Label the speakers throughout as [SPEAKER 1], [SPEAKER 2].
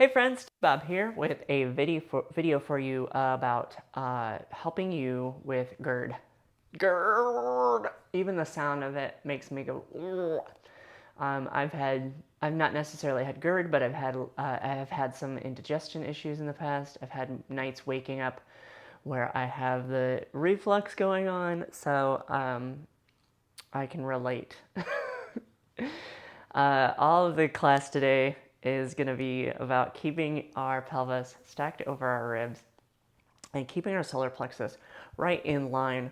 [SPEAKER 1] Hey friends, Bob here with a video for you about helping you with GERD. GERD! Even the sound of it makes me go, I've not necessarily had GERD, but I have had some indigestion issues in the past. I've had nights waking up where I have the reflux going on, so I can relate. All of the class today is going to be about keeping our pelvis stacked over our ribs and keeping our solar plexus right in line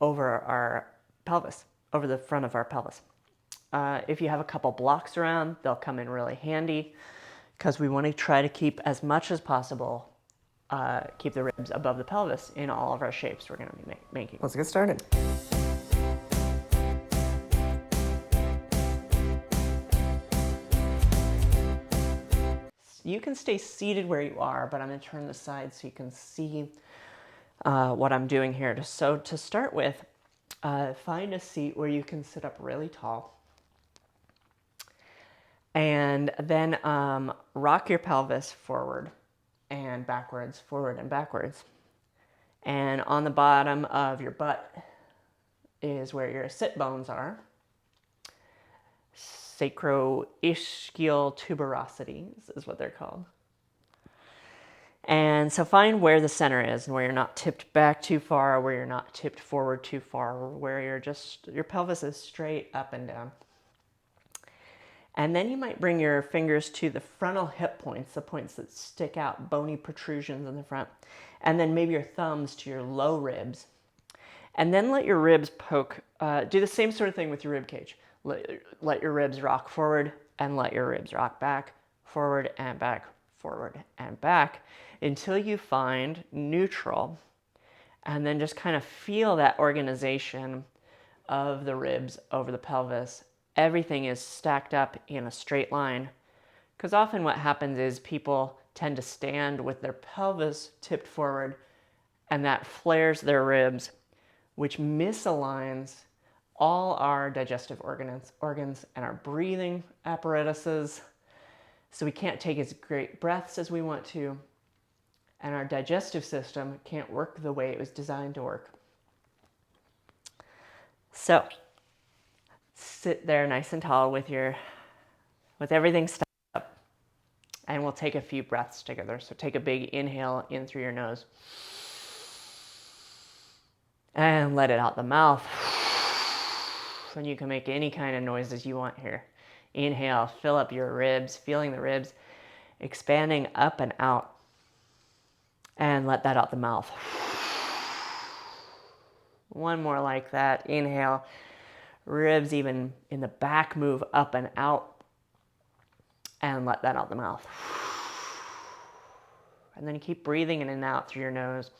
[SPEAKER 1] over our pelvis, over the front of our pelvis. If you have a couple blocks around, they'll come in really handy because we want to try to keep as much as possible, keep the ribs above the pelvis in all of our shapes we're going to be making.
[SPEAKER 2] Let's get started.
[SPEAKER 1] You can stay seated where you are, but I'm going to turn the side so you can see what I'm doing here. So to start with, find a seat where you can sit up really tall. And then rock your pelvis forward and backwards, forward and backwards. And on the bottom of your butt is where your sit bones are. Sacroischial tuberosities is what they're called. And so find where the center is and where you're not tipped back too far, where you're not tipped forward too far, where your pelvis is straight up and down. And then you might bring your fingers to the frontal hip points, the points that stick out, bony protrusions in the front. And then maybe your thumbs to your low ribs. And then let your ribs poke. Do the same sort of thing with your rib cage. Let your ribs rock forward and let your ribs rock back, forward and back, forward and back, until you find neutral. And then just kind of feel that organization of the ribs over the pelvis. Everything is stacked up in a straight line. Because often what happens is people tend to stand with their pelvis tipped forward, and that flares their ribs, which misaligns all our digestive organs and our breathing apparatuses. So we can't take as great breaths as we want to, and our digestive system can't work the way it was designed to work. So sit there nice and tall with everything stacked up, and we'll take a few breaths together. So take a big inhale in through your nose and let it out the mouth. And you can make any kind of noises you want here. Inhale, fill up your ribs, feeling the ribs expanding up and out. And let that out the mouth. One more like that. Inhale, ribs even in the back move up and out. And let that out the mouth. And then keep breathing in and out through your nose.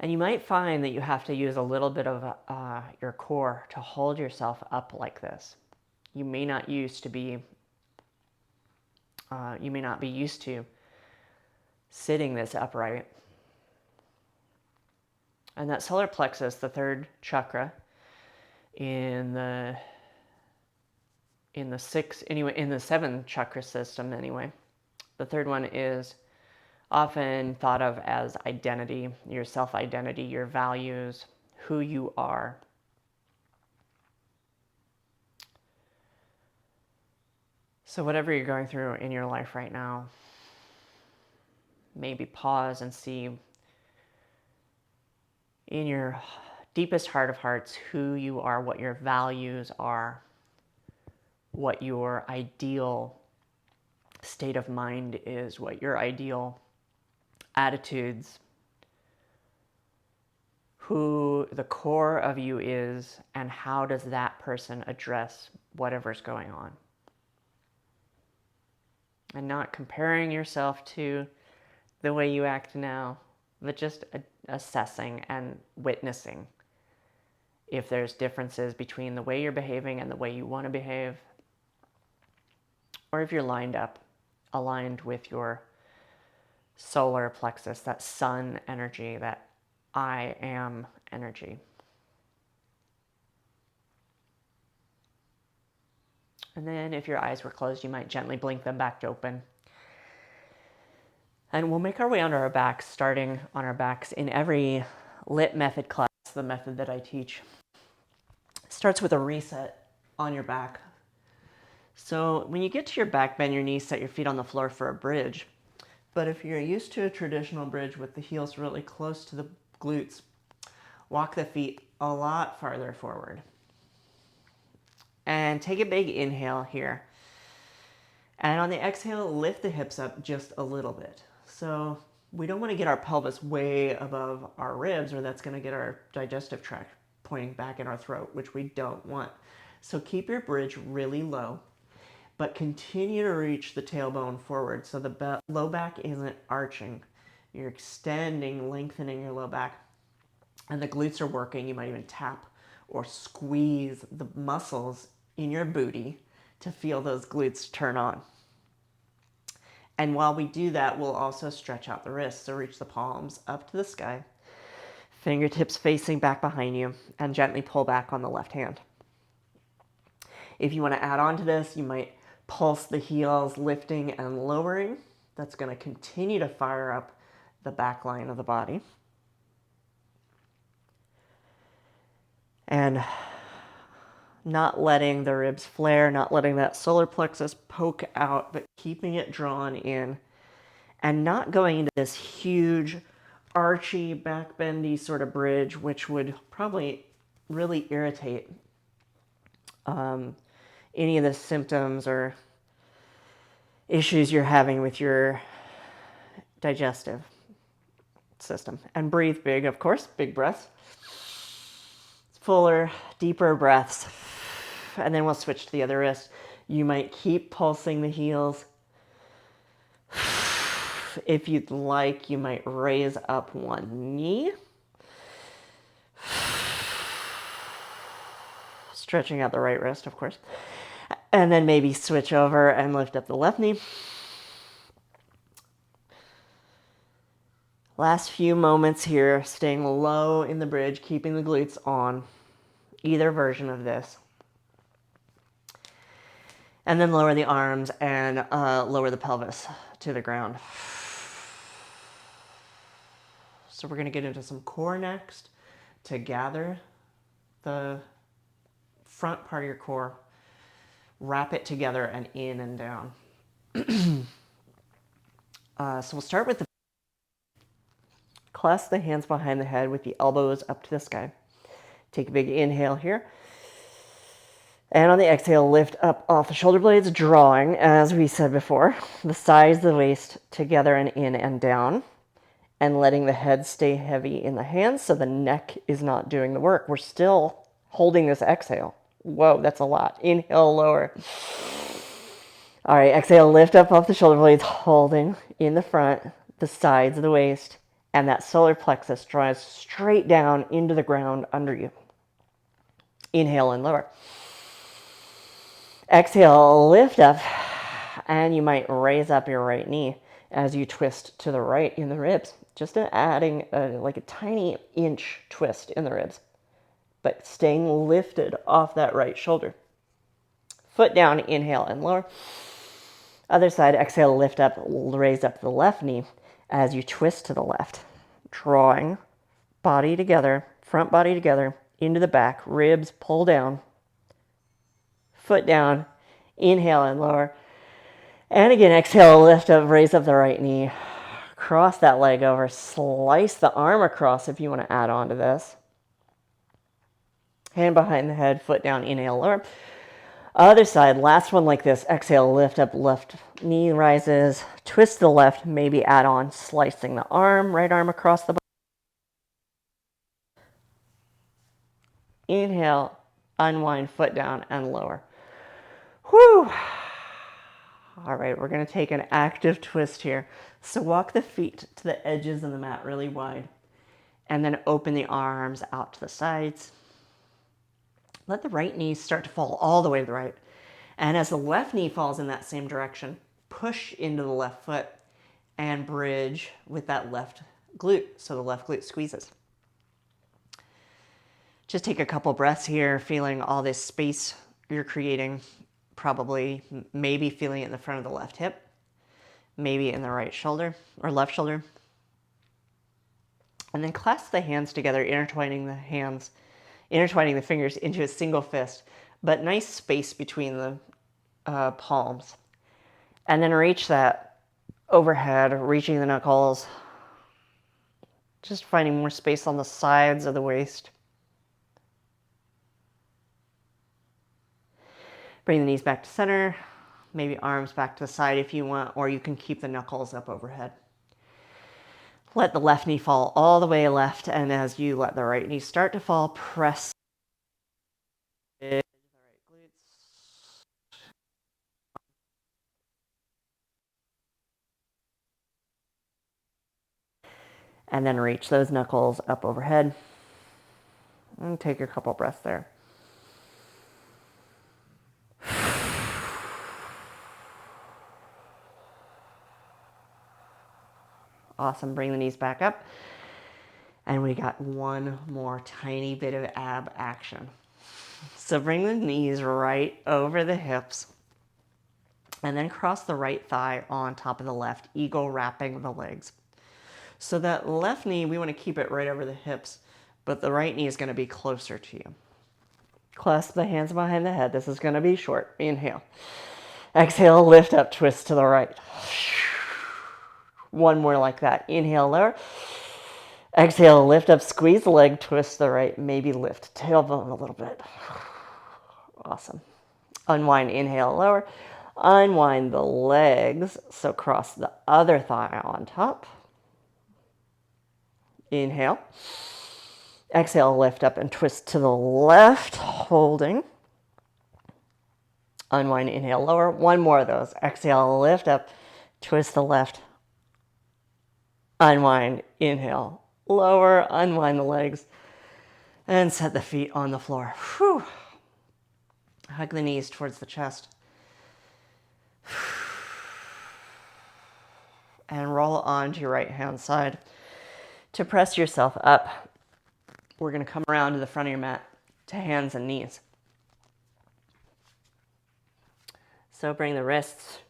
[SPEAKER 1] And you might find that you have to use a little bit of your core to hold yourself up like this. You may not be used to sitting this upright. And that solar plexus, the third chakra in the seven chakra system anyway. The third one is often thought of as identity, your self-identity, your values, who you are. So whatever you're going through in your life right now, maybe pause and see in your deepest heart of hearts who you are, what your values are, what your ideal state of mind is, what your ideal attitudes, who the core of you is, and how does that person address whatever's going on. And not comparing yourself to the way you act now, but just assessing and witnessing if there's differences between the way you're behaving and the way you want to behave, or if you're aligned with your solar plexus, that sun energy, that I am energy. And then if your eyes were closed, you might gently blink them back open. And we'll make our way onto our backs, starting on our backs in every LYT method class, the method that I teach. It starts with a reset on your back. So when you get to your back, bend your knees, set your feet on the floor for a bridge. But if you're used to a traditional bridge with the heels really close to the glutes, walk the feet a lot farther forward. And take a big inhale here. And on the exhale, lift the hips up just a little bit. So we don't want to get our pelvis way above our ribs, or that's going to get our digestive tract pointing back in our throat, which we don't want. So keep your bridge really low, but continue to reach the tailbone forward so the low back isn't arching. You're extending, lengthening your low back, and the glutes are working. You might even tap or squeeze the muscles in your booty to feel those glutes turn on. And while we do that, we'll also stretch out the wrists. So reach the palms up to the sky, fingertips facing back behind you, and gently pull back on the left hand. If you want to add on to this, you might pulse the heels, lifting and lowering. That's going to continue to fire up the back line of the body. And not letting the ribs flare, not letting that solar plexus poke out, but keeping it drawn in and not going into this huge archy, backbendy sort of bridge, which would probably really irritate any of the symptoms or issues you're having with your digestive system. And breathe big, of course, big breaths. Fuller, deeper breaths. And then we'll switch to the other wrist. You might keep pulsing the heels. If you'd like, you might raise up one knee. Stretching out the right wrist, of course. And then maybe switch over and lift up the left knee. Last few moments here, staying low in the bridge, keeping the glutes on, either version of this. And then lower the arms and lower the pelvis to the ground. So we're going to get into some core next to gather the front part of your core, wrap it together and in and down. So we'll start with the clasp the hands behind the head with the elbows up to the sky. Take a big inhale here. And on the exhale, lift up off the shoulder blades, drawing, as we said before, the sides of the waist together and in and down, and letting the head stay heavy in the hands so the neck is not doing the work. We're still holding this exhale. Whoa, that's a lot. Inhale, lower. All right, exhale, lift up off the shoulder blades, holding in the front, the sides of the waist, and that solar plexus draws straight down into the ground under you. Inhale and lower. Exhale, lift up, and you might raise up your right knee as you twist to the right in the ribs. Just adding like a tiny inch twist in the ribs, but staying lifted off that right shoulder. Foot down, inhale and lower. Other side, exhale, lift up, raise up the left knee as you twist to the left, drawing body together, front body together, into the back, ribs pull down, foot down, inhale and lower. And again, exhale, lift up, raise up the right knee, cross that leg over, slice the arm across if you want to add on to this. Hand behind the head, foot down, inhale, lower. Other side, last one like this. Exhale, lift up, left knee rises, twist to the left, maybe add on, slicing the arm, right arm across the body. Inhale, unwind, foot down and lower. Whew. All right, we're going to take an active twist here. So walk the feet to the edges of the mat really wide, and then open the arms out to the sides. Let the right knee start to fall all the way to the right. And as the left knee falls in that same direction, push into the left foot and bridge with that left glute. So the left glute squeezes. Just take a couple breaths here, feeling all this space you're creating probably maybe feeling it in the front of the left hip, maybe in the right shoulder or left shoulder. And then clasp the hands together, intertwining the fingers into a single fist, but nice space between the palms. And then reach that overhead, reaching the knuckles, just finding more space on the sides of the waist. Bring the knees back to center, maybe arms back to the side if you want, or you can keep the knuckles up overhead. Let the left knee fall all the way left, and as you let the right knee start to fall, press the right glutes. And then reach those knuckles up overhead. And take a couple breaths there. Awesome. Bring the knees back up. And we got one more tiny bit of ab action. So bring the knees right over the hips. And then cross the right thigh on top of the left, eagle wrapping the legs. So that left knee, we want to keep it right over the hips, but the right knee is going to be closer to you. Clasp the hands behind the head. This is going to be short. Inhale. Exhale, lift up, twist to the right. One more like that. Inhale, lower. Exhale, lift up, squeeze the leg, twist to the right, maybe lift tailbone a little bit. Awesome. Unwind, inhale, lower. Unwind the legs, so cross the other thigh on top. Inhale. Exhale, lift up and twist to the left, holding. Unwind, inhale, lower. One more of those. Exhale, lift up, twist the left. Unwind, inhale, lower. Unwind the legs and set the feet on the floor. Whew. Hug the knees towards the chest. And roll onto your right hand side. To press yourself up, we're going to come around to the front of your mat to hands and knees. So bring the wrists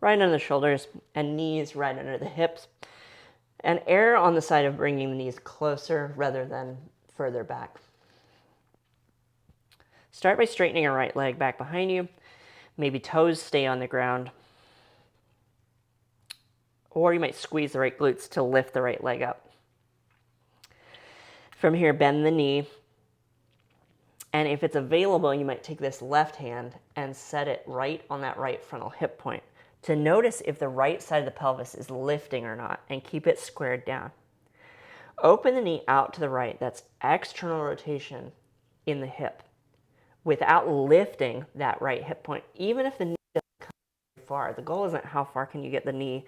[SPEAKER 1] right under the shoulders and knees right under the hips. And err on the side of bringing the knees closer rather than further back. Start by straightening your right leg back behind you. Maybe toes stay on the ground. Or you might squeeze the right glutes to lift the right leg up. From here, bend the knee. And if it's available, you might take this left hand and set it right on that right frontal hip point to notice if the right side of the pelvis is lifting or not, and keep it squared down. Open the knee out to the right. That's external rotation in the hip without lifting that right hip point, even if the knee doesn't come very far. The goal isn't how far can you get the knee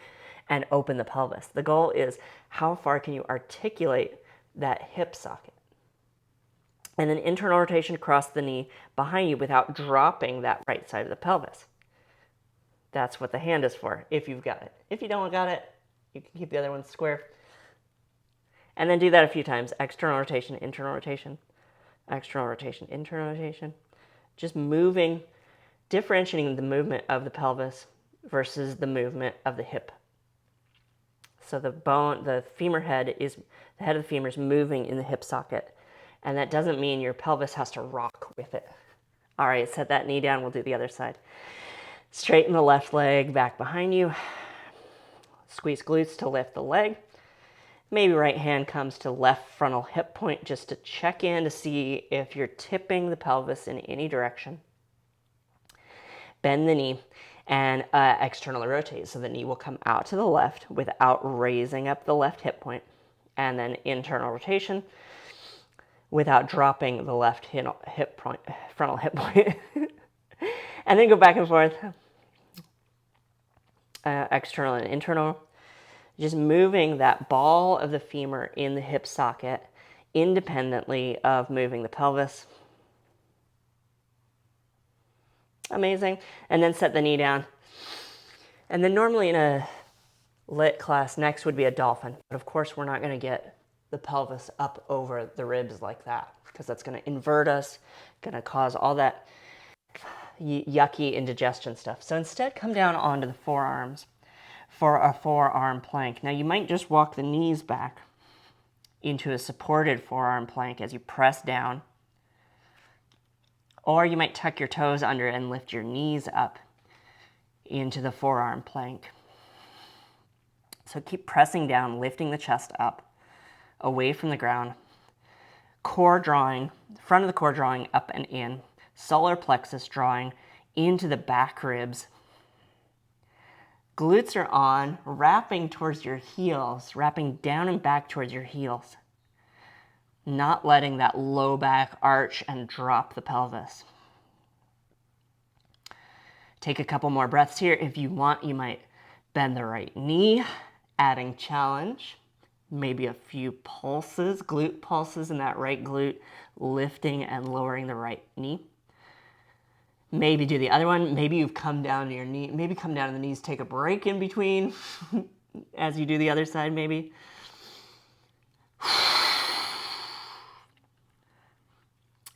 [SPEAKER 1] and open the pelvis. The goal is how far can you articulate that hip socket. And then internal rotation across the knee behind you without dropping that right side of the pelvis. That's what the hand is for, if you've got it. If you don't got it, you can keep the other one square. And then do that a few times. External rotation, internal rotation, external rotation, internal rotation. Just moving, differentiating the movement of the pelvis versus the movement of the hip. So the bone, the femur head is, the head of the femur is moving in the hip socket. And that doesn't mean your pelvis has to rock with it. All right, set that knee down. We'll do the other side. Straighten the left leg back behind you. Squeeze glutes to lift the leg. Maybe right hand comes to left frontal hip point just to check in to see if you're tipping the pelvis in any direction. Bend the knee and externally rotate. So the knee will come out to the left without raising up the left hip point. And then internal rotation without dropping the left hip point, frontal hip point. And then go back and forth. External and internal. Just moving that ball of the femur in the hip socket independently of moving the pelvis. Amazing. And then set the knee down. And then normally in a LYT class, next would be a dolphin. But of course, we're not going to get the pelvis up over the ribs like that because that's going to invert us, going to cause all that yucky indigestion stuff. So instead, come down onto the forearms for a forearm plank. Now you might just walk the knees back into a supported forearm plank as you press down, or you might tuck your toes under and lift your knees up into the forearm plank. So keep pressing down, lifting the chest up, away from the ground. Core drawing, front of the core drawing up and in. Solar plexus drawing into the back ribs. Glutes are on, wrapping towards your heels, wrapping down and back towards your heels. Not letting that low back arch and drop the pelvis. Take a couple more breaths here. If you want, you might bend the right knee, adding challenge. Maybe a few pulses, glute pulses in that right glute, lifting and lowering the right knee. Maybe do the other one. Maybe you've come down to your knee. Maybe come down to the knees, take a break in between as you do the other side maybe.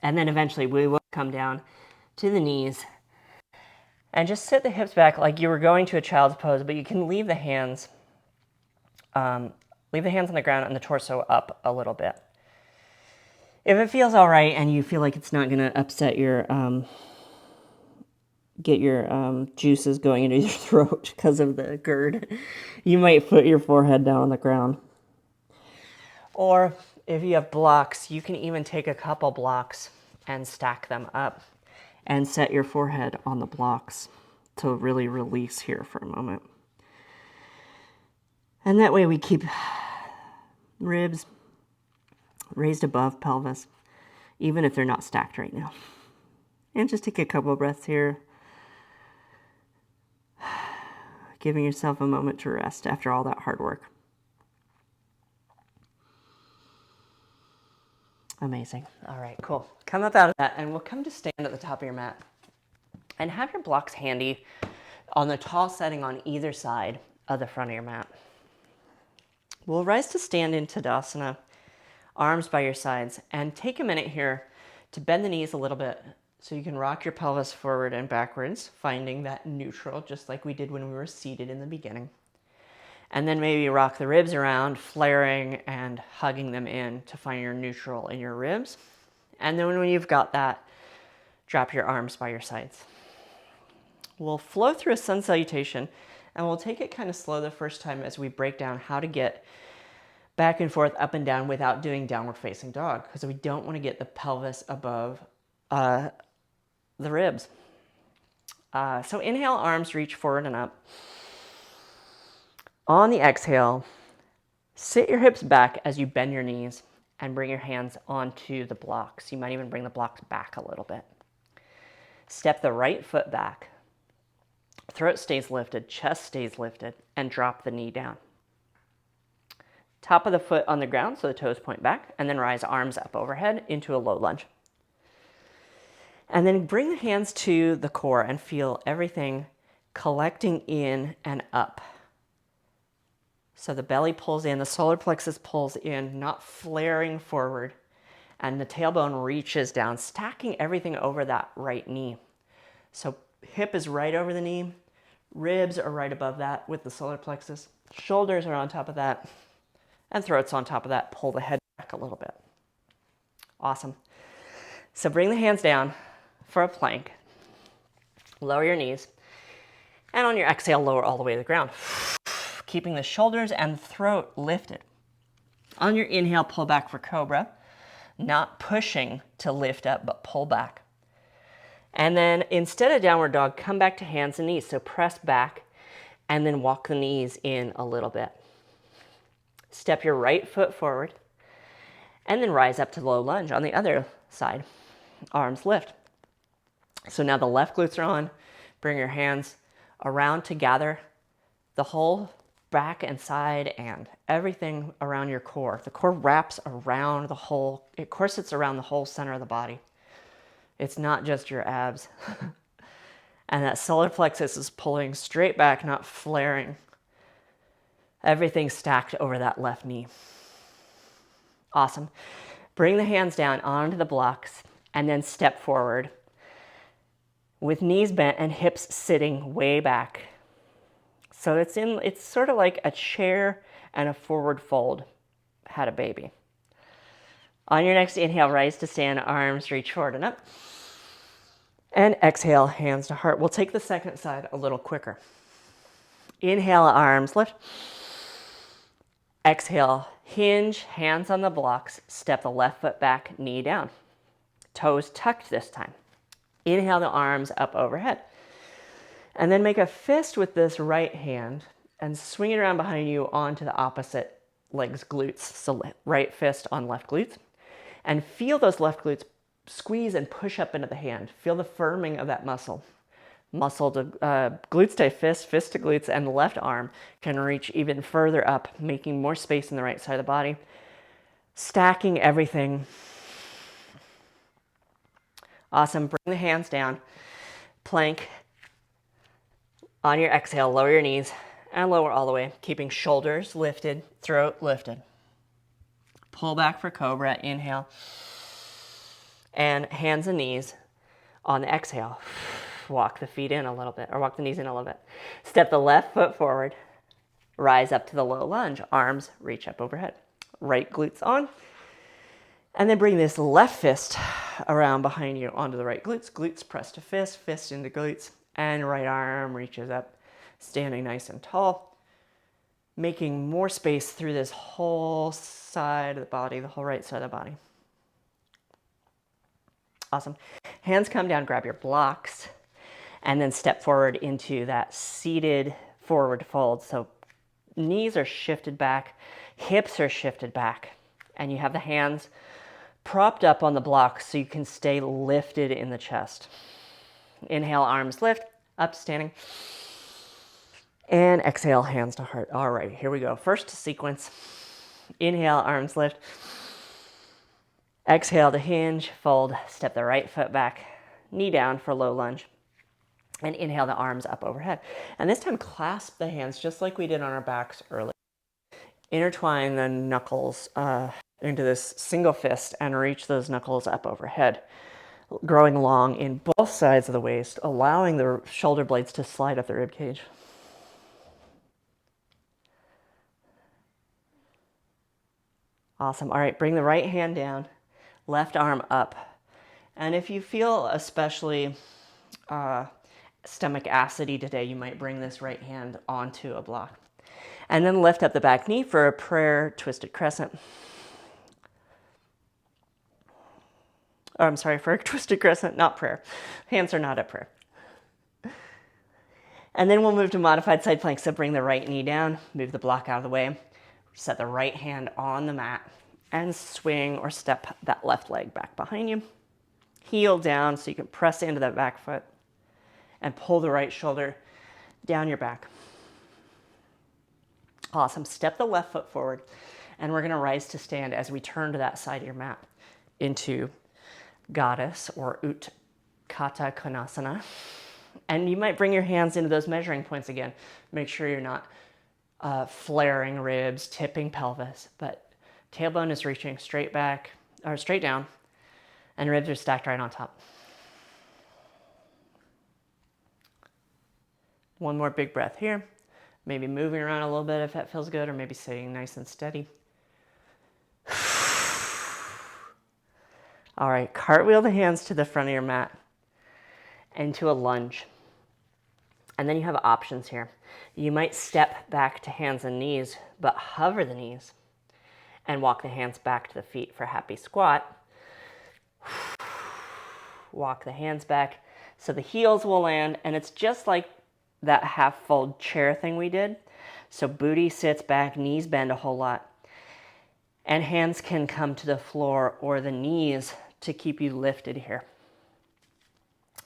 [SPEAKER 1] And then eventually we will come down to the knees and just sit the hips back like you were going to a child's pose, but you can leave the hands on the ground and the torso up a little bit. If it feels all right and you feel like it's not going to upset your, get your juices going into your throat because of the GERD, you might put your forehead down on the ground. Or if you have blocks, you can even take a couple blocks and stack them up and set your forehead on the blocks to really release here for a moment. And that way we keep ribs raised above pelvis, even if they're not stacked right now. And just take a couple of breaths here, giving yourself a moment to rest after all that hard work. Amazing. All right, cool. Come up out of that and we'll come to stand at the top of your mat and have your blocks handy on the tall setting on either side of the front of your mat. We'll rise to stand in Tadasana, arms by your sides, and take a minute here to bend the knees a little bit so you can rock your pelvis forward and backwards, finding that neutral, just like we did when we were seated in the beginning. And then maybe rock the ribs around, flaring and hugging them in to find your neutral in your ribs. And then when you've got that, drop your arms by your sides. We'll flow through a sun salutation, and we'll take it kind of slow the first time as we break down how to get back and forth, up and down without doing downward facing dog, because we don't want to get the pelvis above the ribs. So inhale, arms reach forward and up. On the exhale, sit your hips back as you bend your knees and bring your hands onto the blocks. You might even bring the blocks back a little bit. Step the right foot back. Throat stays lifted, chest stays lifted, and drop the knee down. Top of the foot on the ground so the toes point back, and then rise arms up overhead into a low lunge. And then bring the hands to the core and feel everything collecting in and up. So the belly pulls in, the solar plexus pulls in, not flaring forward, and the tailbone reaches down, stacking everything over that right knee. So hip is right over the knee, ribs are right above that with the solar plexus, shoulders are on top of that, and throat's on top of that. Pull the head back a little bit. Awesome. So bring the hands down for a plank. Lower your knees, and on your exhale, lower all the way to the ground, keeping the shoulders and the throat lifted. On your inhale, pull back for cobra, not pushing to lift up, but pull back. And then instead of downward dog, come back to hands and knees. So press back and then walk the knees in a little bit. Step your right foot forward and then rise up to low lunge on the other side. Arms lift. So now the left glutes are on. Bring your hands around to gather the whole back and side and everything around your core. The core wraps around the whole, it corsets around the whole center of the body. It's not just your abs. And that solar plexus is pulling straight back, not flaring. Everything stacked over that left knee. Awesome. Bring the hands down onto the blocks and then step forward. with knees bent and hips sitting way back. So it's sort of like a chair and a forward fold had a baby. On your next inhale, rise to stand, arms reach forward and up. And exhale, hands to heart. We'll take the second side a little quicker. Inhale, arms lift. Exhale, hinge, hands on the blocks. Step the left foot back, knee down. Toes tucked this time. Inhale the arms up overhead. And then make a fist with this right hand and swing it around behind you onto the opposite leg's glutes. So right fist on left glutes. And feel those left glutes squeeze and push up into the hand. Feel the firming of that muscle. Muscle to glutes to fist, fist to glutes, and the left arm can reach even further up, making more space in the right side of the body. Stacking everything. Awesome. Bring the hands down. Plank. On your exhale, lower your knees and lower all the way, keeping shoulders lifted, throat lifted. Pull back for cobra. Inhale. And hands and knees on the exhale. Walk the feet in a little bit, or walk the knees in a little bit. Step the left foot forward. Rise up to the low lunge. Arms reach up overhead. Right glutes on. And then bring this left fist around behind you onto the right glutes. Glutes press to fist, fist into glutes. And right arm reaches up, standing nice and tall. Making more space through this whole side of the body, the whole right side of the body. Awesome. Hands come down, grab your blocks, and then step forward into that seated forward fold. So knees are shifted back, hips are shifted back, and you have the hands propped up on the blocks so you can stay lifted in the chest. Inhale, arms lift, up, standing. And exhale, hands to heart. All right, here we go. First sequence. Inhale, arms lift. Exhale to hinge, fold, step the right foot back, knee down for low lunge. And inhale the arms up overhead. And this time clasp the hands just like we did on our backs earlier. Intertwine the knuckles into this single fist and reach those knuckles up overhead, growing long in both sides of the waist, allowing the shoulder blades to slide up the rib cage. Awesome. All right, bring the right hand down, left arm up. And if you feel especially stomach acidy today, you might bring this right hand onto a block. And then lift up the back knee for a prayer twisted crescent. Oh, I'm sorry, for a twisted crescent, not prayer. Hands are not at prayer. And then we'll move to modified side plank. So bring the right knee down, move the block out of the way, set the right hand on the mat, and swing or step that left leg back behind you. Heel down so you can press into that back foot and pull the right shoulder down your back. Awesome. Step the left foot forward, and we're going to rise to stand as we turn to that side of your mat into goddess or Utkatta Konasana. And you might bring your hands into those measuring points again. Make sure you're not flaring ribs, tipping pelvis, but tailbone is reaching straight back or straight down, and ribs are stacked right on top. One more big breath here. Maybe moving around a little bit if that feels good, or maybe sitting nice and steady. All right, cartwheel the hands to the front of your mat into a lunge. And then you have options here. You might step back to hands and knees, but hover the knees and walk the hands back to the feet for happy squat. Walk the hands back so the heels will land, and it's just like that half fold chair thing we did. So booty sits back, knees bend a whole lot, and hands can come to the floor or the knees to keep you lifted here.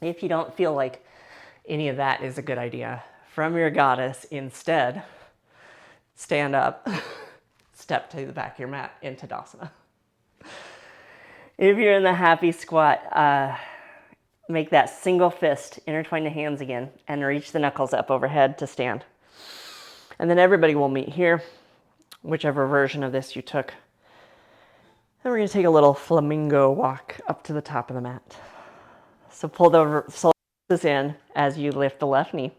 [SPEAKER 1] If you don't feel like any of that is a good idea, from your goddess, instead, stand up, step to the back of your mat into Tadasana. If you're in the happy squat, make that single fist, intertwine the hands again, and reach the knuckles up overhead to stand. And then everybody will meet here, whichever version of this you took. Then we're going to take a little flamingo walk up to the top of the mat. So pull the this in as you lift the left knee.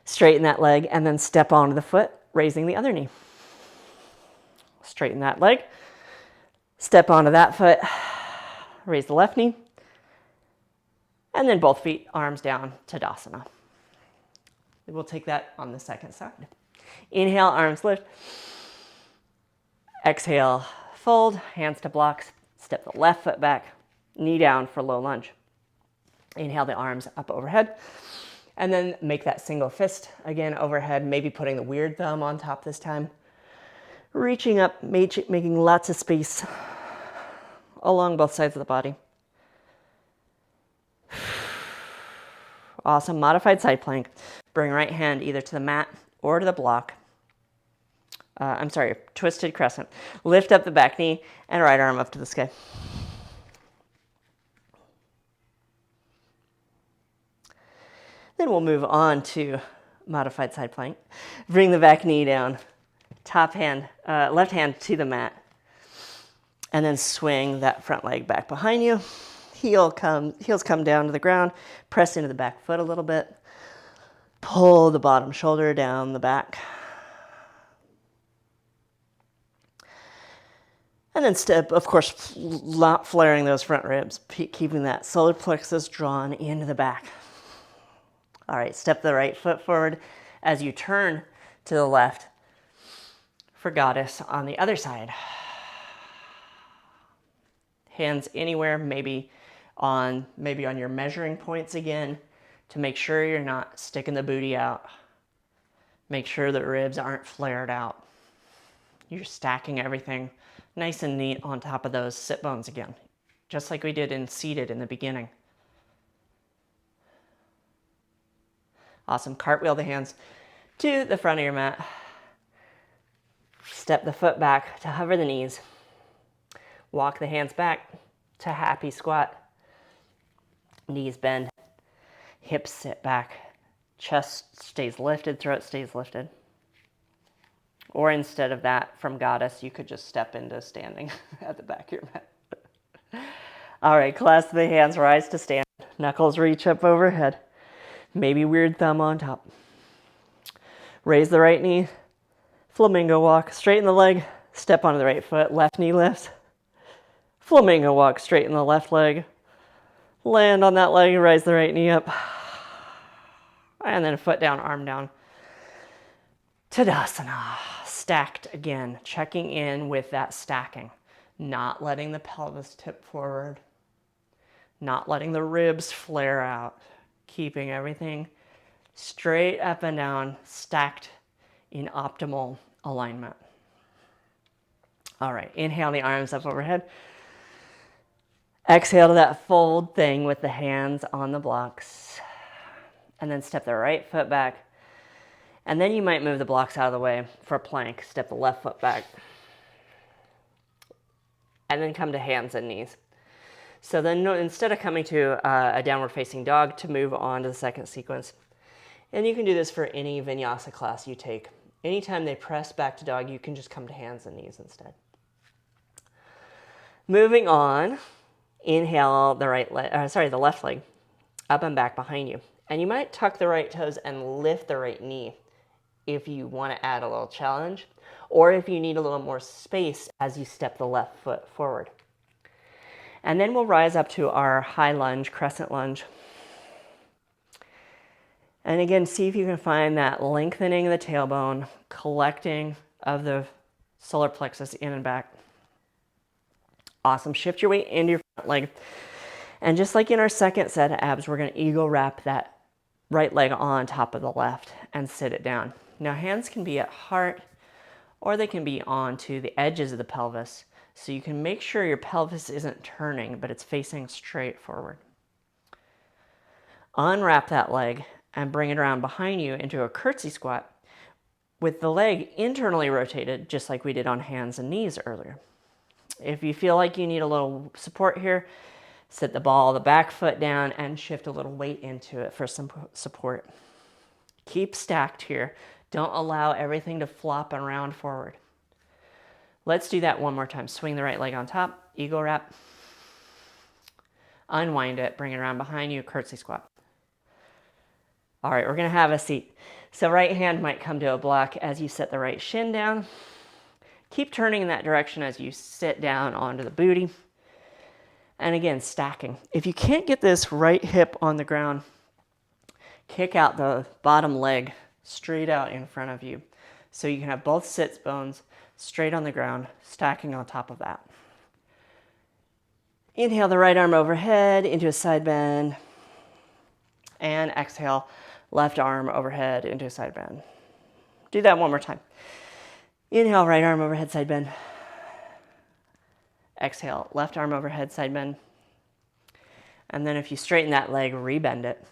[SPEAKER 1] Straighten that leg and then step onto the foot, raising the other knee. Straighten that leg, step onto that foot, raise the left knee, and then both feet, arms down, Tadasana. We'll take that on the second side. Inhale, arms lift. Exhale, fold, hands to blocks, step the left foot back, knee down for low lunge. Inhale the arms up overhead, and then make that single fist again overhead, maybe putting the weird thumb on top this time. Reaching up, making lots of space along both sides of the body. Awesome, modified side plank. Bring right hand either to the mat or to the block. Twisted crescent. Lift up the back knee and right arm up to the sky. Then we'll move on to modified side plank. Bring the back knee down, left hand to the mat, and then swing that front leg back behind you. Heels come down to the ground, press into the back foot a little bit. Pull the bottom shoulder down the back. And then step, of course, not flaring those front ribs, keeping that solar plexus drawn into the back. All right, step the right foot forward as you turn to the left for goddess on the other side. Hands anywhere, maybe on your measuring points again, to make sure you're not sticking the booty out. Make sure the ribs aren't flared out. You're stacking everything nice and neat on top of those sit bones again, just like we did in seated in the beginning. Awesome. Cartwheel the hands to the front of your mat. Step the foot back to hover the knees. Walk the hands back to happy squat. Knees bend. Hips sit back. Chest stays lifted. Throat stays lifted. Or instead of that, from goddess, you could just step into standing at the back of your mat. All right, clasp the hands, rise to stand. Knuckles reach up overhead. Maybe weird thumb on top. Raise the right knee. Flamingo walk. Straighten the leg. Step onto the right foot. Left knee lifts. Flamingo walk. Straighten the left leg. Land on that leg. Rise the right knee up. And then foot down, arm down. Tadasana. Stacked again. Checking in with that stacking. Not letting the pelvis tip forward. Not letting the ribs flare out. Keeping everything straight up and down, stacked in optimal alignment. All right, inhale the arms up overhead. Exhale to that fold thing with the hands on the blocks. And then step the right foot back. And then you might move the blocks out of the way for a plank. Step the left foot back. And then come to hands and knees. So then instead of coming to a downward facing dog, to move on to the second sequence. And you can do this for any vinyasa class you take. Anytime they press back to dog, you can just come to hands and knees instead. Moving on, inhale the left leg up and back behind you. And you might tuck the right toes and lift the right knee if you want to add a little challenge, or if you need a little more space as you step the left foot forward. And then we'll rise up to our high lunge, crescent lunge. And again, see if you can find that lengthening of the tailbone, collecting of the solar plexus in and back. Awesome. Shift your weight into your front leg. And just like in our second set of abs, we're going to ego wrap that right leg on top of the left and sit it down. Now, hands can be at heart, or they can be onto the edges of the pelvis. So you can make sure your pelvis isn't turning, but it's facing straight forward. Unwrap that leg and bring it around behind you into a curtsy squat with the leg internally rotated, just like we did on hands and knees earlier. If you feel like you need a little support here, sit the back foot down and shift a little weight into it for some support. Keep stacked here. Don't allow everything to flop around forward. Let's do that one more time. Swing the right leg on top, ego wrap. Unwind it, bring it around behind you, curtsy squat. All right, we're gonna have a seat. So right hand might come to a block as you set the right shin down. Keep turning in that direction as you sit down onto the booty. And again, stacking. If you can't get this right hip on the ground, kick out the bottom leg straight out in front of you. So you can have both sits bones straight on the ground, stacking on top of that. Inhale the right arm overhead into a side bend. And exhale, left arm overhead into a side bend. Do that one more time. Inhale, right arm overhead, side bend. Exhale, left arm overhead, side bend. And then if you straighten that leg, rebend it.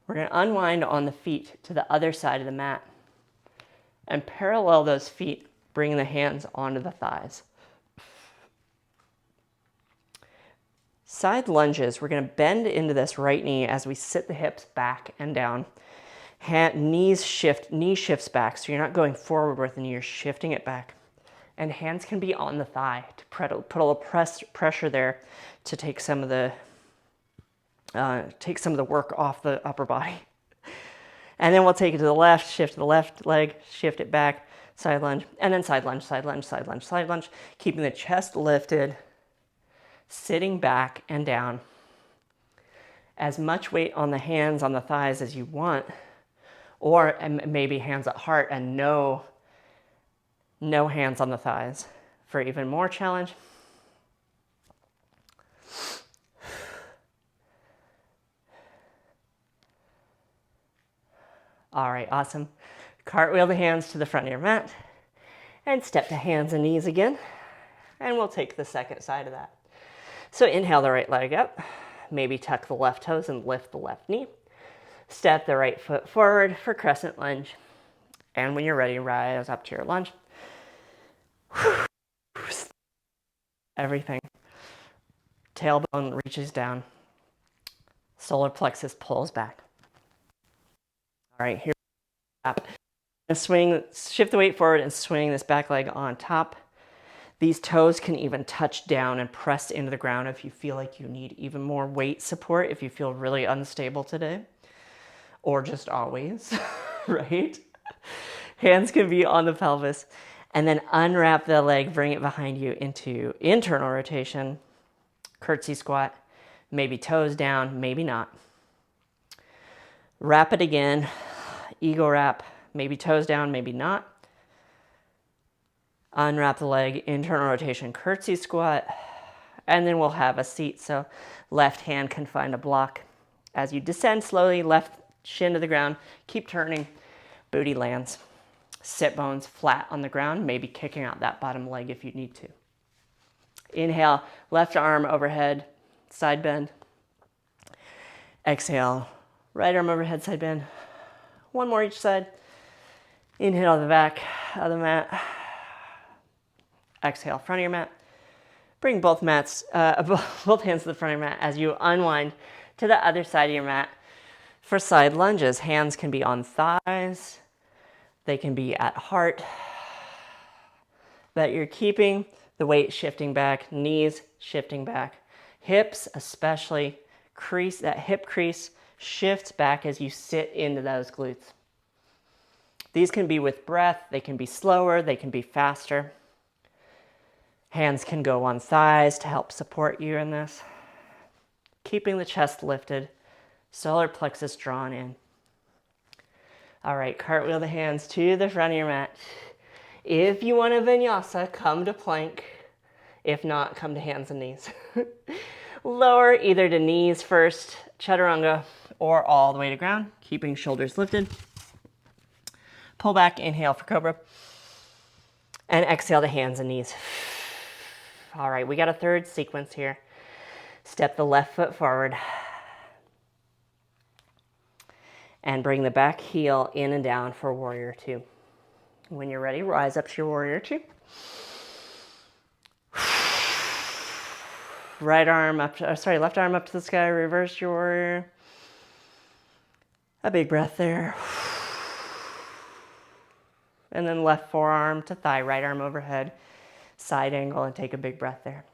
[SPEAKER 1] We're going to unwind on the feet to the other side of the mat and parallel those feet, bringing the hands onto the thighs. Side lunges, we're going to bend into this right knee as we sit the hips back and down. Knee shifts back, so you're not going forward with the knee, you're shifting it back. And hands can be on the thigh to put a little pressure there to take some of the work off the upper body. And then we'll take it to the left, shift to the left leg, shift it back, side lunge, and then side lunge, side lunge, side lunge, side lunge, keeping the chest lifted, sitting back and down. As much weight on the hands, on the thighs as you want, or maybe hands at heart and no hands on the thighs for even more challenge. All right, awesome. Cartwheel the hands to the front of your mat and step to hands and knees again. And we'll take the second side of that. So inhale the right leg up, maybe tuck the left toes and lift the left knee. Step the right foot forward for crescent lunge. And when you're ready, rise up to your lunge. Everything. Tailbone reaches down. Solar plexus pulls back. All right, here we go. Swing, shift the weight forward and swing this back leg on top. These toes can even touch down and press into the ground if you feel like you need even more weight support, if you feel really unstable today, or just always, right? Hands can be on the pelvis, and then unwrap the leg, bring it behind you into internal rotation, curtsy squat, maybe toes down, maybe not. Wrap it again, ego wrap, maybe toes down, maybe not. Unwrap the leg, internal rotation, curtsy squat, and then we'll have a seat. So left hand can find a block. As you descend slowly, left shin to the ground, keep turning, booty lands. Sit bones flat on the ground, maybe kicking out that bottom leg if you need to. Inhale, left arm overhead, side bend. Exhale, right arm overhead, side bend. One more each side. Inhale to the back of the mat. Exhale, front of your mat. Bring both hands to the front of your mat as you unwind to the other side of your mat. For side lunges, hands can be on thighs. They can be at heart. That you're keeping the weight shifting back, knees shifting back. Hips especially, crease, that hip crease shifts back as you sit into those glutes. These can be with breath, they can be slower, they can be faster. Hands can go on thighs to help support you in this. Keeping the chest lifted, solar plexus drawn in. All right, cartwheel the hands to the front of your mat. If you want a vinyasa, come to plank. If not, come to hands and knees. Lower either to knees first, chaturanga, or all the way to ground, keeping shoulders lifted. Pull back, inhale for cobra. And exhale to hands and knees. All right, we got a third sequence here. Step the left foot forward. And bring the back heel in and down for warrior two. When you're ready, rise up to your warrior two. Left arm up to the sky, reverse your warrior. A big breath there. And then left forearm to thigh, right arm overhead, side angle, and take a big breath there.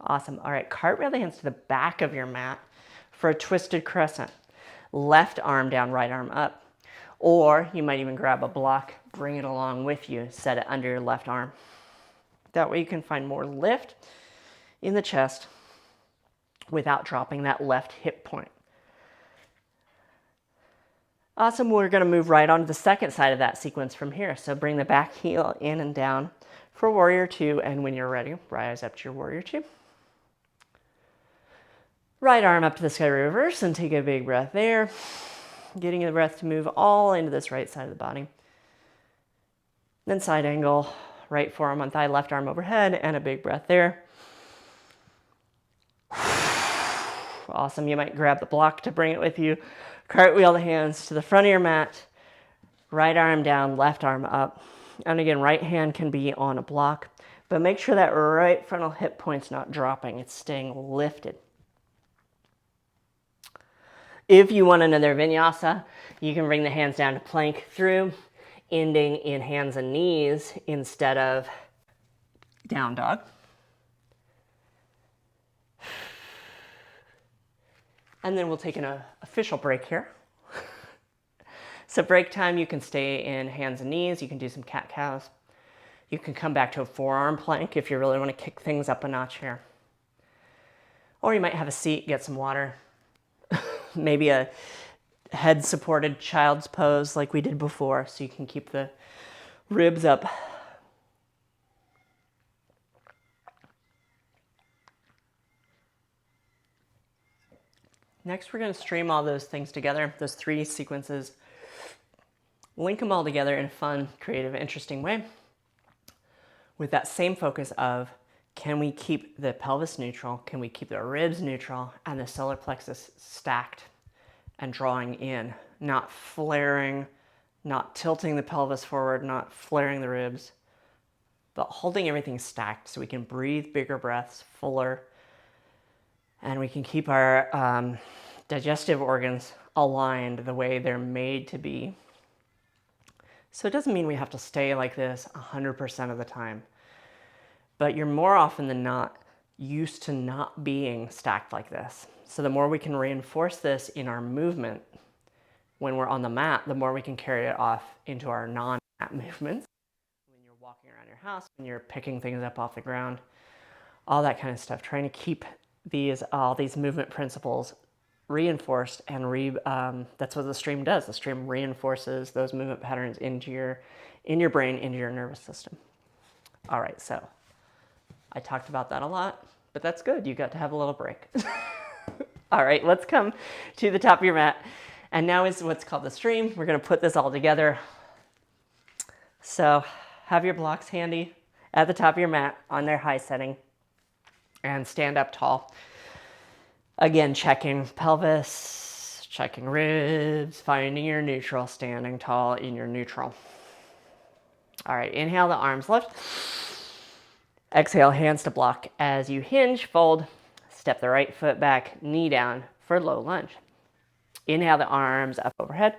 [SPEAKER 1] Awesome. All right, cartwheel the hands to the back of your mat for a twisted crescent. Left arm down, right arm up. Or you might even grab a block, bring it along with you, set it under your left arm. That way you can find more lift in the chest without dropping that left hip point. Awesome, we're gonna move right on to the second side of that sequence from here. So bring the back heel in and down for warrior two, and when you're ready, rise up to your warrior two. Right arm up to the sky reverse and take a big breath there. Getting the breath to move all into this right side of the body. Then side angle, right forearm on thigh, left arm overhead, and a big breath there. Awesome, you might grab the block to bring it with you. Cartwheel the hands to the front of your mat. Right arm down, left arm up. And again, right hand can be on a block, but make sure that right frontal hip point's not dropping, it's staying lifted. If you want another vinyasa, you can bring the hands down to plank through, ending in hands and knees instead of down dog. And then we'll take an official break here. So break time, you can stay in hands and knees, you can do some cat-cows. You can come back to a forearm plank if you really want to kick things up a notch here. Or you might have a seat, get some water. Maybe a head-supported child's pose like we did before, so you can keep the ribs up. Next, we're going to stream all those things together, those three sequences, link them all together in a fun, creative, interesting way with that same focus of, can we keep the pelvis neutral? Can we keep the ribs neutral and the solar plexus stacked and drawing in, not flaring, not tilting the pelvis forward, not flaring the ribs, but holding everything stacked so we can breathe bigger breaths, fuller, and we can keep our digestive organs aligned the way they're made to be. So it doesn't mean we have to stay like this 100% of the time, but you're more often than not used to not being stacked like this. So the more we can reinforce this in our movement when we're on the mat, the more we can carry it off into our non-mat movements. When you're walking around your house, when you're picking things up off the ground, all that kind of stuff, trying to keep all these movement principles reinforced, and that's what the stream does. The stream reinforces those movement patterns in your brain, into your nervous system. All right, so I talked about that a lot, but that's good. You got to have a little break. All right, let's come to the top of your mat. And now is what's called the stream. We're going to put this all together. So have your blocks handy at the top of your mat on their high setting and stand up tall. Again, checking pelvis, checking ribs, finding your neutral, standing tall in your neutral. All right, inhale the arms lift. Exhale, hands to block. As you hinge, fold, step the right foot back, knee down for low lunge. Inhale the arms up overhead.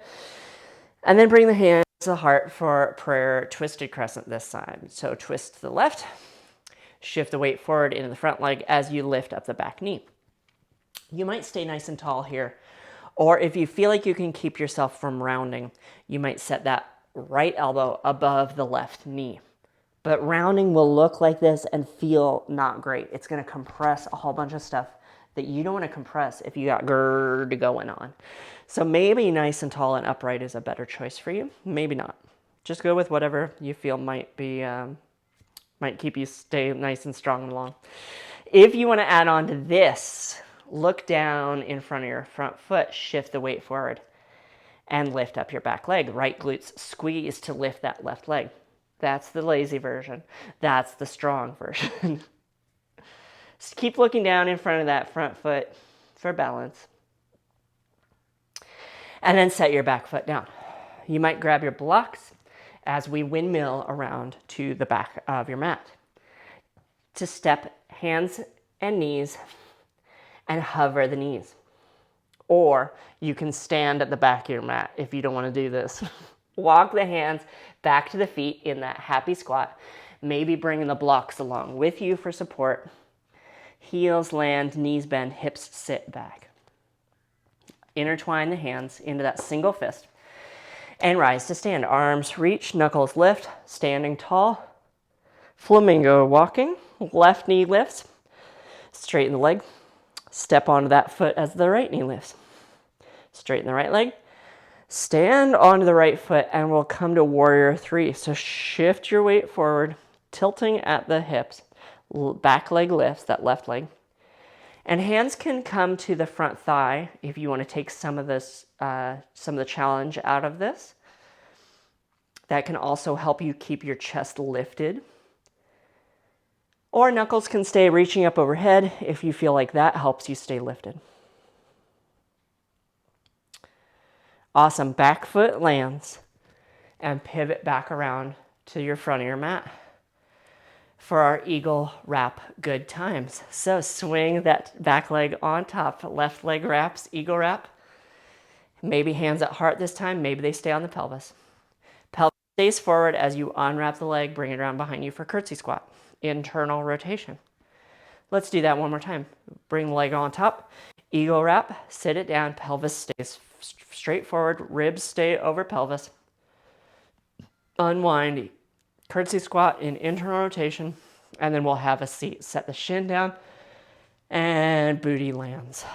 [SPEAKER 1] And then bring the hands to the heart for prayer, twisted crescent this side. So twist to the left, shift the weight forward into the front leg as you lift up the back knee. You might stay nice and tall here, or if you feel like you can keep yourself from rounding, you might set that right elbow above the left knee. But rounding will look like this and feel not great. It's going to compress a whole bunch of stuff that you don't want to compress if you got GERD going on. So maybe nice and tall and upright is a better choice for you. Maybe not. Just go with whatever you feel might keep you stay nice and strong and long. If you want to add on to this, look down in front of your front foot, shift the weight forward, and lift up your back leg. Right glutes squeeze to lift that left leg. That's the lazy version. That's the strong version. Just keep looking down in front of that front foot for balance. And then set your back foot down. You might grab your blocks as we windmill around to the back of your mat. To step hands and knees and hover the knees. Or you can stand at the back of your mat if you don't want to do this. Walk the hands back to the feet in that happy squat. Maybe bringing the blocks along with you for support. Heels land, knees bend, hips sit back. Intertwine the hands into that single fist and rise to stand. Arms reach, knuckles lift, standing tall. Flamingo walking, left knee lifts, straighten the leg. Step onto that foot as the right knee lifts. Straighten the right leg. Stand onto the right foot and we'll come to warrior three. So shift your weight forward, tilting at the hips. Back leg lifts, that left leg. And hands can come to the front thigh if you want to take some of this, some of the challenge out of this. That can also help you keep your chest lifted. Or knuckles can stay reaching up overhead if you feel like that helps you stay lifted. Awesome. Back foot lands and pivot back around to your front of your mat for our eagle wrap good times. So swing that back leg on top, left leg wraps, eagle wrap. Maybe hands at heart this time, maybe they stay on the pelvis. Pelvis stays forward as you unwrap the leg, bring it around behind you for curtsy squat, internal rotation. Let's do that one more time. Bring the leg on top, eagle wrap, sit it down, pelvis stays straight forward, ribs stay over pelvis. Unwind, curtsy squat in internal rotation, and then we'll have a seat. Set the shin down and booty lands.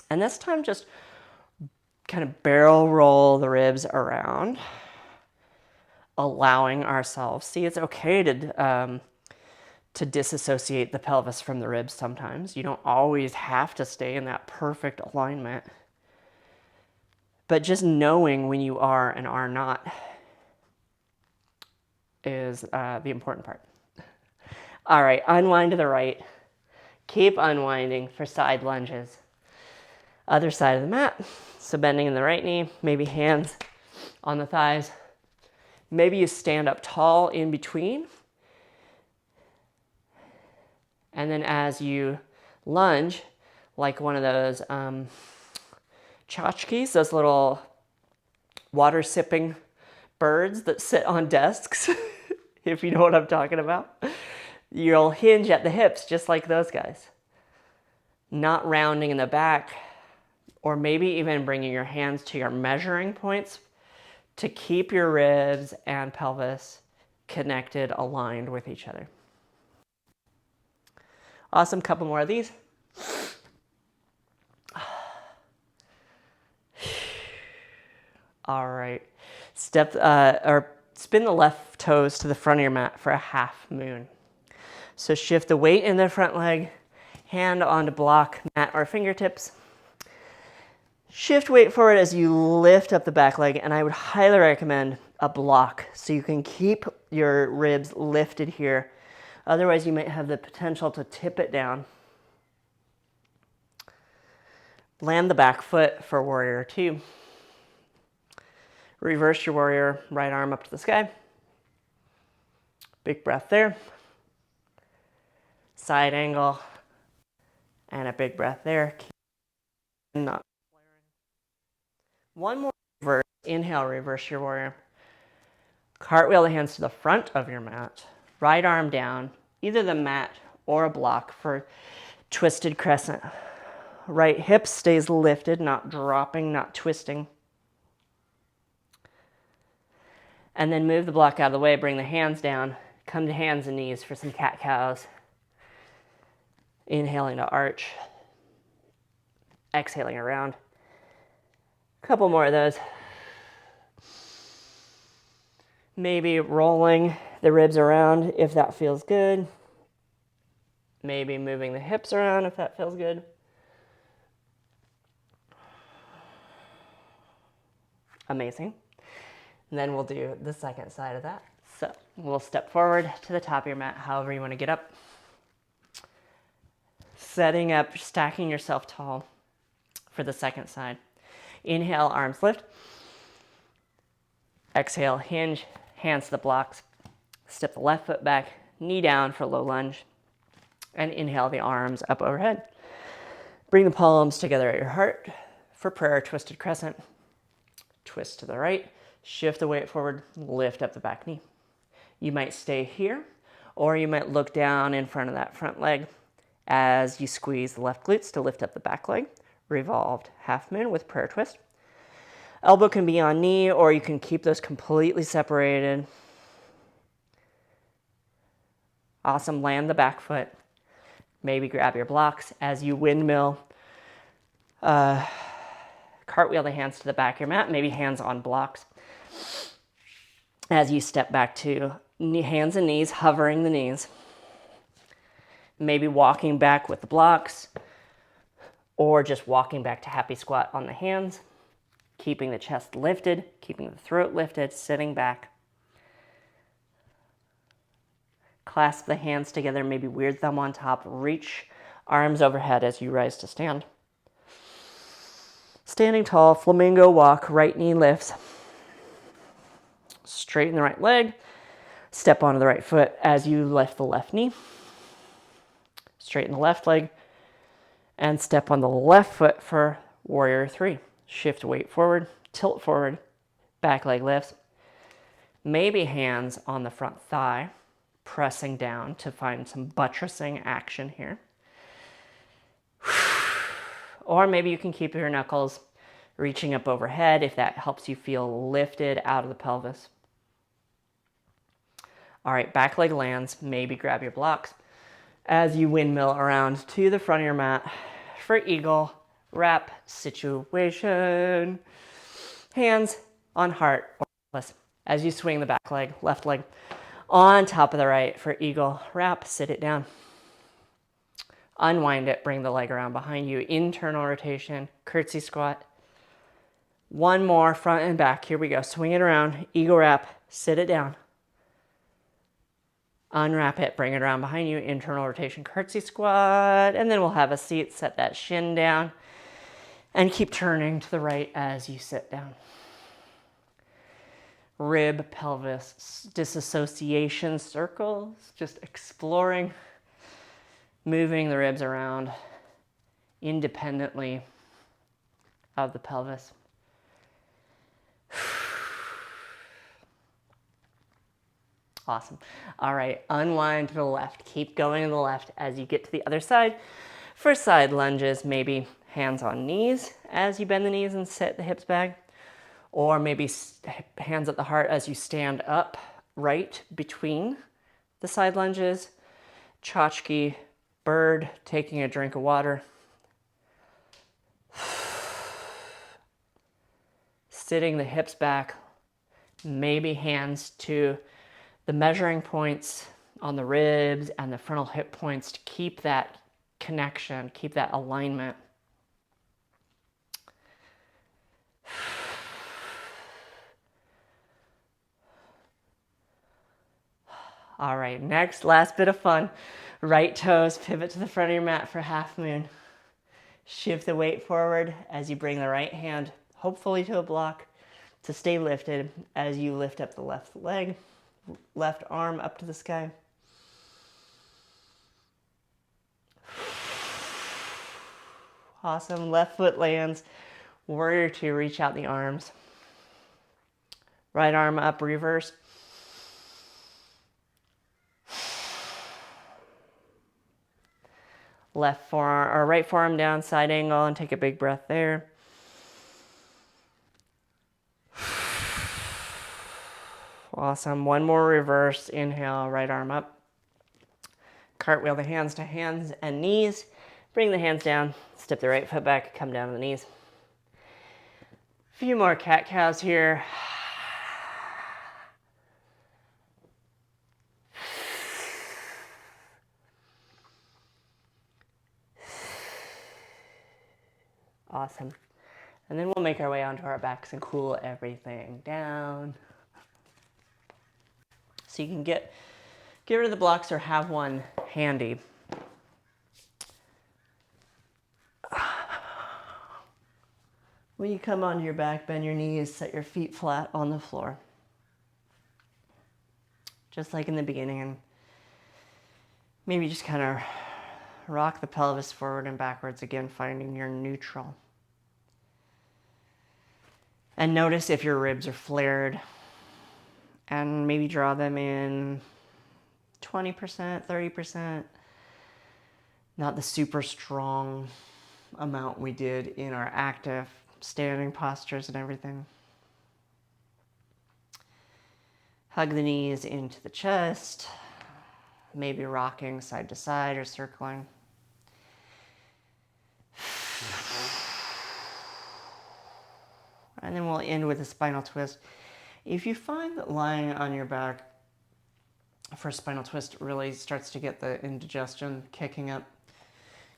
[SPEAKER 1] And this time just kind of barrel roll the ribs around, allowing ourselves, see, it's okay to disassociate the pelvis from the ribs sometimes. You don't always have to stay in that perfect alignment. But just knowing when you are and are not is the important part. All right, unwind to the right. Keep unwinding for side lunges. Other side of the mat. So bending in the right knee, maybe hands on the thighs. Maybe you stand up tall in between. And then as you lunge, like one of those tchotchkes, those little water sipping birds that sit on desks, if you know what I'm talking about. You'll hinge at the hips just like those guys. Not rounding in the back, or maybe even bringing your hands to your measuring points to keep your ribs and pelvis connected, aligned with each other. Awesome, couple more of these. All right, step or spin the left toes to the front of your mat for a half moon. So shift the weight in the front leg, hand onto block, mat or fingertips. Shift weight forward as you lift up the back leg, and I would highly recommend a block so you can keep your ribs lifted here. Otherwise, you might have the potential to tip it down. Land the back foot for warrior two. Reverse your warrior, right arm up to the sky. Big breath there. Side angle. And a big breath there. Keep not flaring. One more reverse. Inhale, reverse your warrior. Cartwheel the hands to the front of your mat. Right arm down, either the mat or a block for twisted crescent. Right hip stays lifted, not dropping, not twisting. And then move the block out of the way, bring the hands down, come to hands and knees for some cat-cows. Inhaling to arch, exhaling around. A couple more of those. Maybe rolling the ribs around if that feels good. Maybe moving the hips around if that feels good. Amazing. And then we'll do the second side of that. So we'll step forward to the top of your mat, however you want to get up. Setting up, stacking yourself tall for the second side. Inhale, arms lift. Exhale, hinge, hands to the blocks. Step the left foot back, knee down for low lunge. And inhale the arms up overhead. Bring the palms together at your heart for prayer, twisted crescent. Twist to the right. Shift the weight forward, lift up the back knee. You might stay here, or you might look down in front of that front leg as you squeeze the left glutes to lift up the back leg. Revolved half moon with prayer twist. Elbow can be on knee, or you can keep those completely separated. Awesome. Land the back foot. Maybe grab your blocks as you windmill. Cartwheel the hands to the back of your mat, maybe hands on blocks. As you step back to hands and knees, hovering the knees. Maybe walking back with the blocks, or just walking back to happy squat on the hands, keeping the chest lifted, keeping the throat lifted, sitting back. Clasp the hands together, maybe weird thumb on top, reach arms overhead as you rise to stand. Standing tall, flamingo walk, right knee lifts. Straighten the right leg, step onto the right foot as you lift the left knee. Straighten the left leg, and step on the left foot for warrior three. Shift weight forward, tilt forward, back leg lifts. Maybe hands on the front thigh, pressing down to find some buttressing action here. Or maybe you can keep your knuckles reaching up overhead if that helps you feel lifted out of the pelvis. All right, back leg lands, maybe grab your blocks as you windmill around to the front of your mat for eagle wrap situation. Hands on heart or pelvis as you swing the back leg, left leg on top of the right for eagle wrap. Sit it down. Unwind it, bring the leg around behind you. Internal rotation, curtsy squat. One more, front and back. Here we go. Swing it around, eagle wrap, sit it down. Unwrap it, bring it around behind you, internal rotation, curtsy squat, and then we'll have a seat, set that shin down, and keep turning to the right as you sit down. Rib, pelvis, disassociation circles, just exploring, moving the ribs around independently of the pelvis. Awesome. All right, unwind to the left. Keep going to the left as you get to the other side. For side lunges, maybe hands on knees as you bend the knees and sit the hips back. Or maybe hands at the heart as you stand up right between the side lunges. Tchotchke, bird, taking a drink of water. Sitting the hips back. Maybe hands to the measuring points on the ribs and the frontal hip points to keep that connection, keep that alignment. All right, next, last bit of fun. Right toes, pivot to the front of your mat for half moon. Shift the weight forward as you bring the right hand, hopefully to a block, to stay lifted as you lift up the left leg. Left arm up to the sky. Awesome. Left foot lands. Warrior two, reach out the arms. Right arm up, reverse. Left forearm or right forearm down, side angle, and take a big breath there. Awesome. One more reverse. Inhale, right arm up. Cartwheel the hands to hands and knees. Bring the hands down. Step the right foot back. Come down to the knees. A few more cat-cows here. Awesome. And then we'll make our way onto our backs and cool everything down. So you can get rid of the blocks or have one handy. When you come onto your back, bend your knees, set your feet flat on the floor. Just like in the beginning. And maybe just kind of rock the pelvis forward and backwards again, finding your neutral. And notice if your ribs are flared. And maybe draw them in 20%, 30%. Not the super strong amount we did in our active standing postures and everything. Hug the knees into the chest, maybe rocking side to side or circling. And then we'll end with a spinal twist. If you find that lying on your back for a spinal twist really starts to get the indigestion kicking up,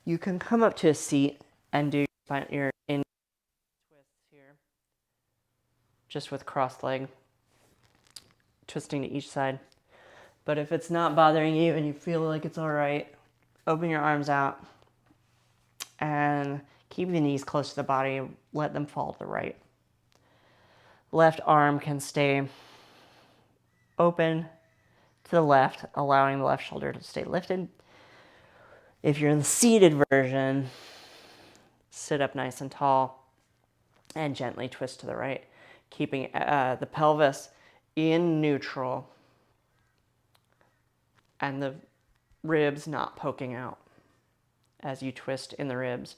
[SPEAKER 1] you can come up to a seat and do your in twists here, just with crossed leg, twisting to each side. But if it's not bothering you and you feel like it's all right, open your arms out and keep the knees close to the body. Let them fall to the right. Left arm can stay open to the left, allowing the left shoulder to stay lifted. If you're in the seated version, sit up nice and tall and gently twist to the right, keeping the pelvis in neutral and the ribs not poking out as you twist in the ribs.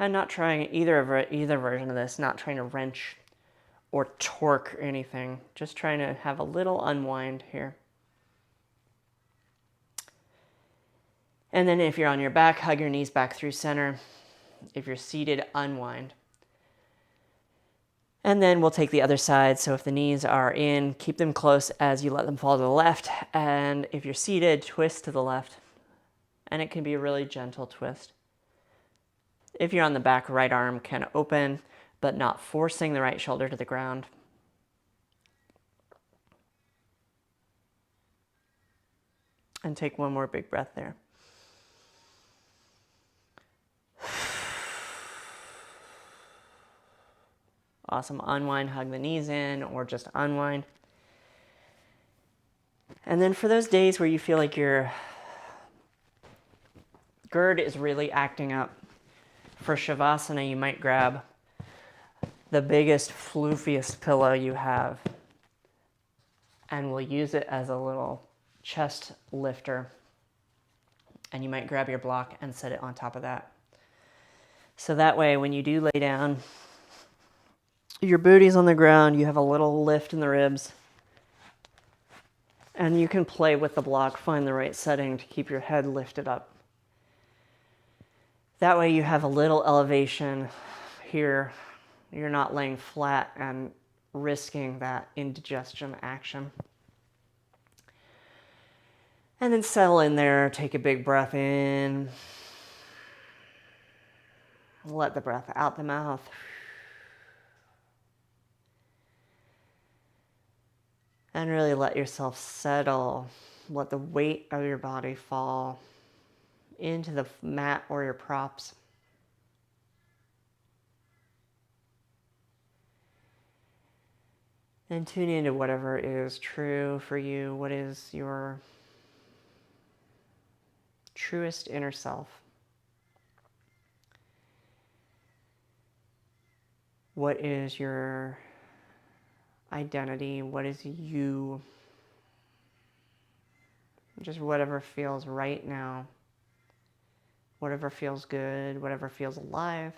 [SPEAKER 1] And not trying either version of this, not trying to wrench or torque or anything, just trying to have a little unwind here. And then if you're on your back, hug your knees back through center. If you're seated, unwind. And then we'll take the other side. So if the knees are in, keep them close as you let them fall to the left. And if you're seated, twist to the left. And it can be a really gentle twist. If you're on the back, right arm can open, but not forcing the right shoulder to the ground. And take one more big breath there. Awesome. Unwind, hug the knees in, or just unwind. And then for those days where you feel like your GERD is really acting up, for Shavasana, you might grab the biggest, floofiest pillow you have, and we'll use it as a little chest lifter. And you might grab your block and set it on top of that. So that way, when you do lay down, your booty's on the ground, you have a little lift in the ribs, and you can play with the block, find the right setting to keep your head lifted up. That way you have a little elevation here. You're not laying flat and risking that indigestion action. And then settle in there, take a big breath in. Let the breath out the mouth. And really let yourself settle. Let the weight of your body fall into the mat or your props. And tune into whatever is true for you. What is your truest inner self? What is your identity? What is you? Just whatever feels right now. Whatever feels good, whatever feels alive.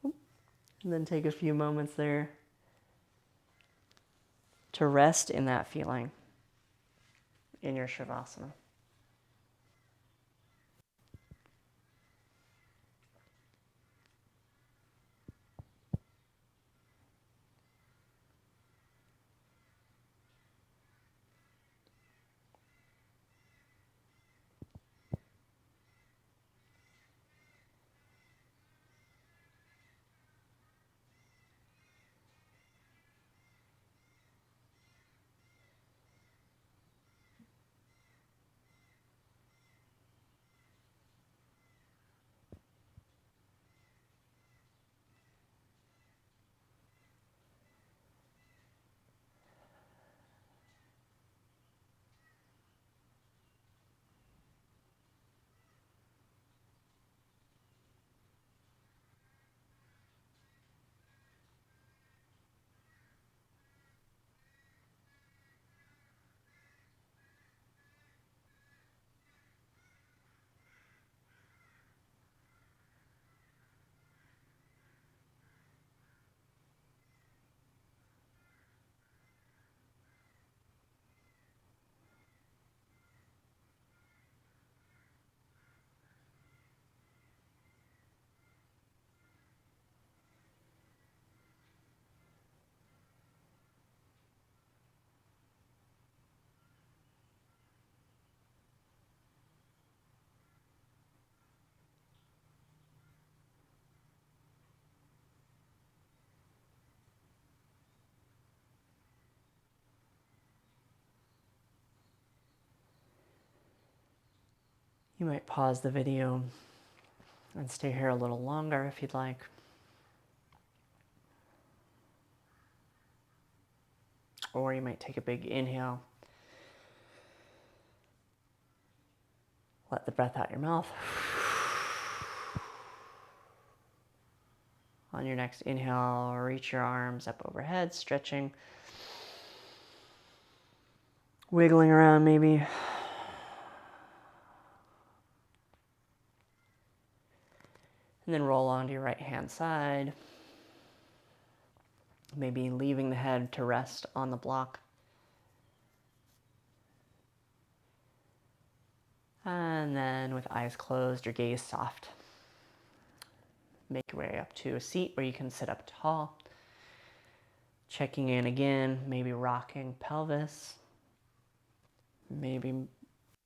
[SPEAKER 1] And then take a few moments there to rest in that feeling in your Shavasana. You might pause the video and stay here a little longer if you'd like. Or you might take a big inhale. Let the breath out your mouth. On your next inhale, reach your arms up overhead, stretching. Wiggling around maybe. And then roll onto your right hand side. Maybe leaving the head to rest on the block. And then with eyes closed, your gaze soft. Make your way up to a seat where you can sit up tall. Checking in again, maybe rocking pelvis. Maybe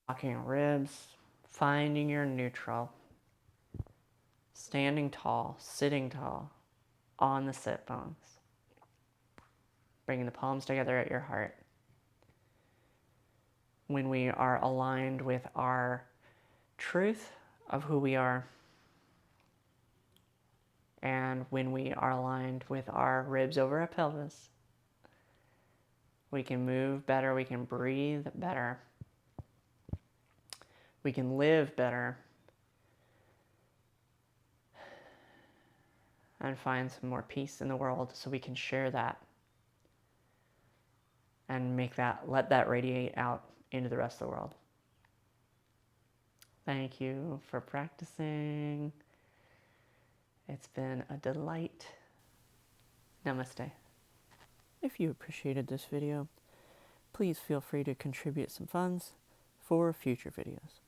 [SPEAKER 1] rocking ribs. Finding your neutral. Standing tall, sitting tall, on the sit bones. Bringing the palms together at your heart. When we are aligned with our truth of who we are, and when we are aligned with our ribs over our pelvis, we can move better, we can breathe better, we can live better, and find some more peace in the world so we can share that and let that radiate out into the rest of the world. Thank you for practicing. It's been a delight. Namaste. If you appreciated this video, please feel free to contribute some funds for future videos.